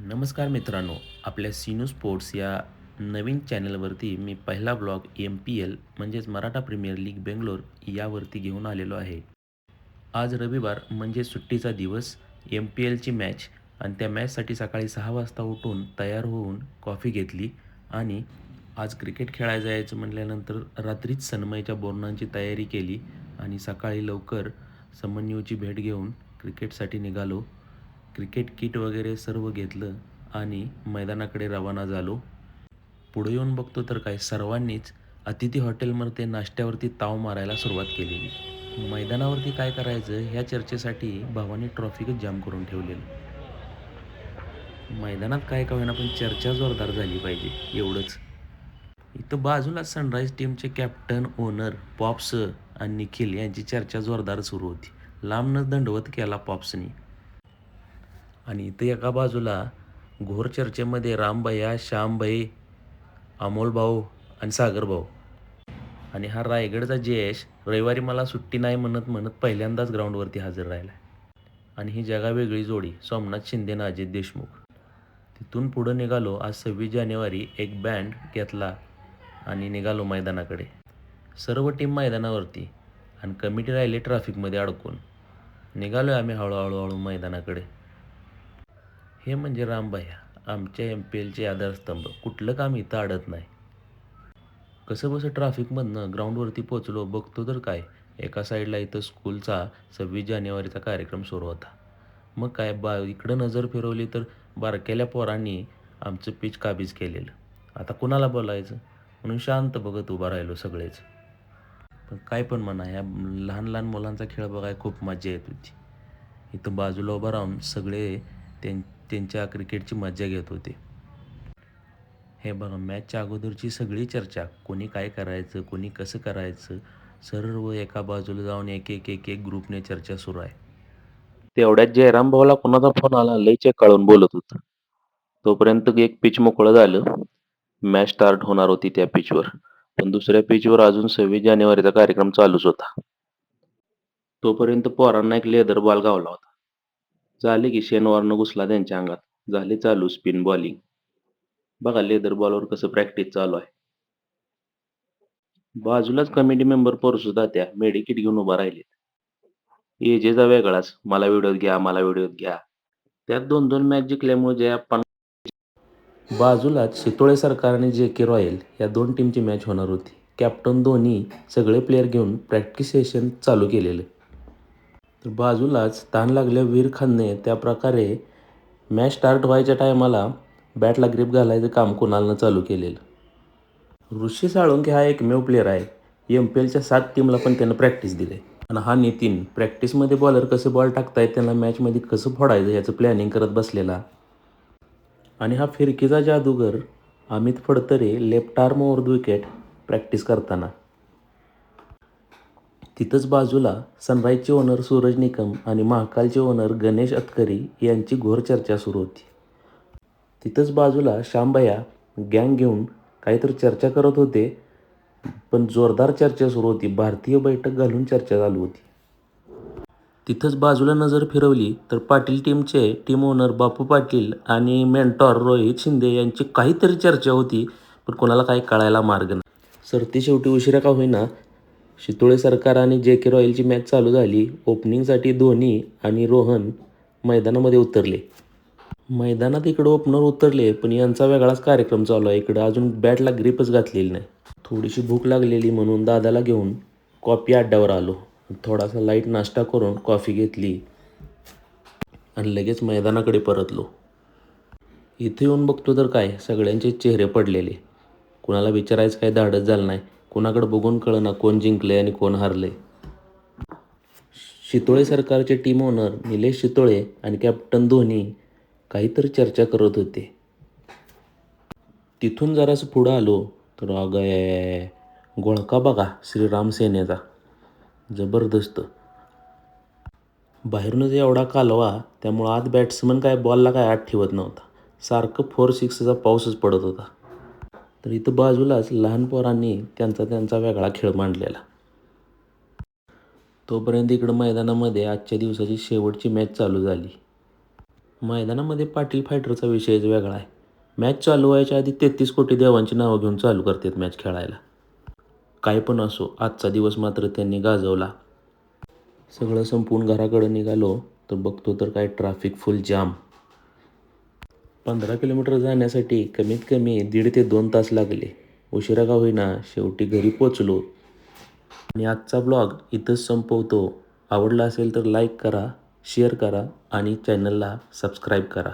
नमस्कार मित्रांनो, आपल्या सिनू स्पोर्ट्स या नवीन चॅनलवरती मी पहिला ब्लॉग MPL म्हणजेच मराठा प्रीमियर लीग बेंगलोर यावरती घेऊन आलेलो आहे. आज रविवार म्हणजे सुट्टीचा दिवस, MPLची मॅच आणि त्या मॅचसाठी सकाळी 6 वाजता उठून तयार होऊन कॉफी घेतली आणि आज क्रिकेट खेळायला जायचं म्हटल्यानंतर रात्रीच सनमयच्या बोरणांची तयारी केली आणि सकाळी लवकर समन्यूची भेट घेऊन क्रिकेटसाठी निघालो. क्रिकेट किट वगैरे सर्व घेतलं आणि मैदानाकडे रवाना झालो. पुढे येऊन बघतो तर काय सर्वांनीच अतिथी हॉटेलमध्ये नाश्त्यावरती ताव मारायला सुरुवात केलेली. मैदानावरती काय करायचं ह्या चर्चेसाठी भावानी ट्रॉफिकच जाम करून ठेवलेलं. मैदानात काय का होईना पण चर्चा जोरदार झाली पाहिजे एवढंच. इथं बाजूला सनराईज टीमचे कॅप्टन, ओनर पॉप्स आणि निखिल यांची चर्चा जोरदार सुरू होती. लांबनच दंडवत केला पॉप्सनी. आणि इथं एका बाजूला घोर चर्चेमध्ये रामभैया, श्यामभाई, अमोल भाऊ आणि सागर भाऊ. आणि हा रायगडचा जयेश रविवारी मला सुट्टी नाही म्हणत म्हणत पहिल्यांदाच ग्राउंडवरती हजर राहिला. आणि ही जगावेगळी जोडी सोमनाथ शिंदे आणि अजित देशमुख. तिथून पुढं निघालो. आज 26 जानेवारी एक बँड घेतला आणि निघालो मैदानाकडे. सर्व टीम मैदानावरती आणि कमिटी राहिली ट्रॅफिकमध्ये अडकून. निघालो आम्ही हळूहळू मैदानाकडे. हे म्हणजे रामभैया, आमच्या MPLचे आधारस्तंभ. कुठलं काम इथं अडत नाही. कसंबसं ट्रॅफिकमधनं ग्राउंडवरती पोचलो. बघतो तर काय, एका साईडला इथं स्कूलचा 26 जानेवारीचा कार्यक्रम सुरू होता. मग काय इकडं नजर फिरवली तर बारक्याल्या पोरांनी आमचं पिच काबीज केलेलं. आता कुणाला बोलायचं म्हणून शांत बघत उभा राहिलो सगळेच. पण काय पण म्हणा, ह्या लहान लहान मुलांचा खेळ बघायला खूप मजा येत होती. इथं बाजूला उभं राहून सगळे त्यांच्या क्रिकेटची मजा घेत होते. हे बघा, मॅचच्या अगोदरची सगळी चर्चा, कोणी काय करायचं, कोणी कसं करायचं, सर्व एका बाजूला जाऊन एक एक एक एक ग्रुपने चर्चा सुरू आहे. तेवढ्यात जयराम भाऊला कोणाचा फोन आला, लय चेक काढून बोलत होता. तोपर्यंत एक पिच मोकळं झालं. मॅच स्टार्ट होणार होती त्या पिचवर. पण दुसऱ्या पिचवर अजून 26 जानेवारीचा कार्यक्रम चालूच होता. तोपर्यंत पोरांना एक लेदर बॉल गावला होता. झाले की शेनवॉर्न घुसला त्यांच्या अंगात. झाले चालू स्पिन बॉलिंग. बघा लेदर बॉलवर कसं प्रॅक्टिस चालू आहे. बाजूलाच कमिटी मेंबर पोरसुद्धा त्या मेडिकिट घेऊन उभा राहिलेत. एजेचा वेगळाच, मला व्हिडिओत घ्या, मला व्हिडिओत घ्या. त्यात 2-2 मॅच जिंकल्यामुळे जयाप्पा. बाजूलाच शितोळे सरकार आणि JK रॉयल या दोन टीमची मॅच होणार होती. कॅप्टन धोनी सगळे प्लेयर घेऊन प्रॅक्टिस सेशन चालू केलेलं. तर बाजूलाच ताण लागल्या वीर खानने त्या प्रकारे मॅच स्टार्ट व्हायच्या टायमाला बॅटला ग्रिप घालायचं काम कुणालनं चालू केलेलं. ऋषी साळुंखे हा एकमेव प्लेयर आहे. MPLच्या 7 टीमला पण त्यानं प्रॅक्टिस दिली. आणि हा नितीन प्रॅक्टिसमध्ये बॉलर कसे बॉल टाकतायत, त्यांना मॅचमध्ये कसं फोडायचं याचं प्लॅनिंग करत बसलेला. आणि हा फिरकीचा जादूगर Amit Phadtare left arm over the wicket practice करताना. तिथंच बाजूला सनराईजचे ओनर सूरज निकम आणि महाकालचे ओनर गणेश अतकरी यांची घोर चर्चा सुरू होती. तिथंच बाजूला श्यामभैया गँग घेऊन काहीतरी चर्चा करत होते. पण जोरदार चर्चा सुरू होती. भारतीय बैठक घालून चर्चा चालू होती. तिथंच बाजूला नजर फिरवली तर पाटील टीमचे टीम ओनर बापू पाटील आणि मेंटॉर रोहित शिंदे यांची काहीतरी चर्चा होती. पण कोणाला काही कळायला मार्ग नाही. सरती शेवटी उशिरा का होईना शितोळे सरकार आणि JK रॉयलची मॅच चालू झाली. ओपनिंगसाठी धोनी आणि रोहन मैदानामध्ये उतरले. मैदानात इकडं ओपनर उतरले पण यांचा वेगळाच कार्यक्रम चालू आहे. इकडं अजून बॅटला ग्रिपच घातलेली नाही. थोडीशी भूक लागलेली म्हणून दादाला घेऊन कॉफी अड्ड्यावर आलो. थोडासा लाईट नाश्ता करून कॉफी घेतली आणि लगेच मैदानाकडे परतलो. इथे येऊन बघतो तर काय सगळ्यांचे चेहरे पडलेले. कुणाला विचारायचं काय धाडच झालं नाही. कुणाकडे बघून कळना कोण जिंकले आणि कोण हारले. शितोळे सरकारचे टीम ओनर निलेश शितोळे आणि कॅप्टन धोनी काहीतरी चर्चा करत होते. तिथून जरासं पुढं आलो तर अगं घोळका बघा श्रीराम सेनेचा, जबरदस्त. बाहेरूनच एवढा कालवा, त्यामुळं आत बॅट्समन काय बॉलला काय आत ठेवत नव्हता. सारखं 4-6चा पाऊसच पडत होता. तर इथं बाजूलाच लहान पोरांनी त्यांचा वेगळा खेळ मांडलेला. तोपर्यंत इकडं मैदानामध्ये आजच्या दिवसाची शेवटची मॅच चालू झाली. मैदानामध्ये पाटील फायटरचा विषयच वेगळा आहे. मॅच चालू व्हायच्या आधी 33 कोटी देवांची नावं घेऊन चालू करतात मॅच खेळायला. काय पण असो, आजचा दिवस मात्र त्यांनी गाजवला. सगळं संपवून घराकडं निघालो तर बघतो तर काय ट्रॅफिक फुल जाम. 15 किलोमीटर जाण्यासाठी कमीत कमी 1.5 ते 2 तास लागले. उशिरा का होईना शेवटी घरी पोचलो. आणि आजचा ब्लॉग इथंच संपवतो. आवडला असेल तर लाईक करा, शेअर करा आणि चॅनलला सबस्क्राईब करा.